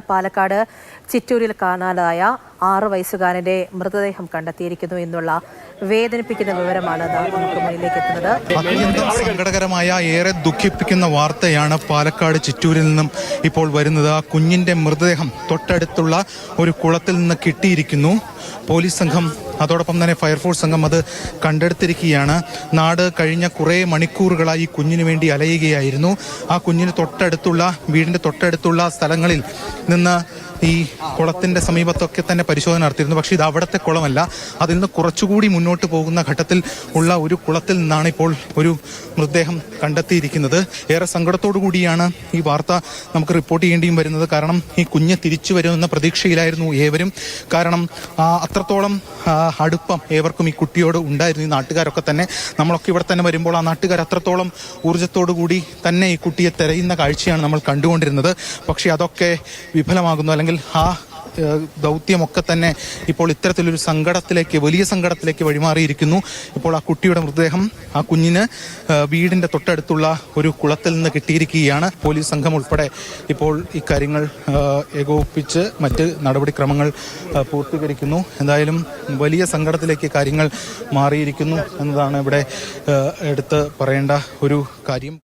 പാലക്കാട് ചിറ്റൂരിൽ കാണാതായ 6 വയസ്സുകാരന്റെ മൃതദേഹം കണ്ടെത്തിയിരിക്കുന്നു എന്നുള്ള വേദനിപ്പിക്കുന്ന വിവരമാണ് നമുക്ക് മുന്നിലേക്ക് എത്തുന്നത്. അത്യന്തം സങ്കടകരമായ ഏറെ ദുഃഖിപ്പിക്കുന്ന വാർത്തയാണ് പാലക്കാട് ചിറ്റൂരിൽ നിന്നും ഇപ്പോൾ വരുന്നത്. ആ കുഞ്ഞിന്റെ മൃതദേഹം തൊട്ടടുത്തുള്ള ഒരു കുളത്തിൽ നിന്ന് കിട്ടിയിരിക്കുന്നു. പോലീസ് സംഘം അതോടൊപ്പം തന്നെ ഫയർഫോഴ്സ് സംഘം അത് കണ്ടെടുത്തിരിക്കുകയാണ്. നാട് കഴിഞ്ഞ കുറേ മണിക്കൂറുകളായി ഈ കുഞ്ഞിന് വേണ്ടി അലയുകയായിരുന്നു. ആ കുഞ്ഞിന് വീടിന്റെ തൊട്ടടുത്തുള്ള സ്ഥലങ്ങളിൽ നിന്ന് ഈ കുളത്തിന്റെ സമീപത്തൊക്കെ തന്നെ പരിശോധന നടത്തിയിരുന്നു. പക്ഷേ ഇത് അവിടുത്തെ കുളമല്ല, അതിൽ നിന്ന് കുറച്ചുകൂടി മുന്നോട്ട് പോകുന്ന ഘട്ടത്തിൽ ഉള്ള ഒരു കുളത്തിൽ നിന്നാണ് ഇപ്പോൾ ഒരു മൃതദേഹം കണ്ടെത്തിയിരിക്കുന്നത്. ഏറെ സങ്കടത്തോടു കൂടിയാണ് ഈ വാർത്ത നമുക്ക് റിപ്പോർട്ട് ചെയ്യേണ്ടിയും വരുന്നത്. കാരണം ഈ കുഞ്ഞ് തിരിച്ചു വരുമെന്ന പ്രതീക്ഷയിലായിരുന്നു ഏവരും. കാരണം അത്രത്തോളം അടുപ്പം ഏവർക്കും ഈ കുട്ടിയോട് ഉണ്ടായിരുന്നു. ഈ നാട്ടുകാരൊക്കെ തന്നെ, നമ്മളൊക്കെ ഇവിടെ തന്നെ വരുമ്പോൾ ആ നാട്ടുകാർ അത്രത്തോളം ഊർജ്ജത്തോടു കൂടി തന്നെ ഈ കുട്ടിയെ തെരയുന്ന കാഴ്ചയാണ് നമ്മൾ കണ്ടുകൊണ്ടിരുന്നത്. പക്ഷേ അതൊക്കെ വിഫലമാകുന്നു, അല്ലെങ്കിൽ ആ ദൗത്യമൊക്കെ തന്നെ ഇപ്പോൾ ഇത്തരത്തിലൊരു വലിയ സങ്കടത്തിലേക്ക് വഴിമാറിയിരിക്കുന്നു. ഇപ്പോൾ ആ കുട്ടിയുടെ മൃതദേഹം ആ കുഞ്ഞിന് വീടിന്റെ തൊട്ടടുത്തുള്ള ഒരു കുളത്തിൽ നിന്ന് കിട്ടിയിരിക്കുകയാണ്. പോലീസ് സംഘം ഉൾപ്പെടെ ഇപ്പോൾ ഇക്കാര്യങ്ങൾ ഏകോപിപ്പിച്ച് മറ്റ് നടപടിക്രമങ്ങൾ പൂർത്തീകരിക്കുന്നു. എന്തായാലും വലിയ സങ്കടത്തിലേക്ക് കാര്യങ്ങൾ മാറിയിരിക്കുന്നു എന്നതാണ് ഇവിടെ എടുത്ത് പറയേണ്ട ഒരു കാര്യം.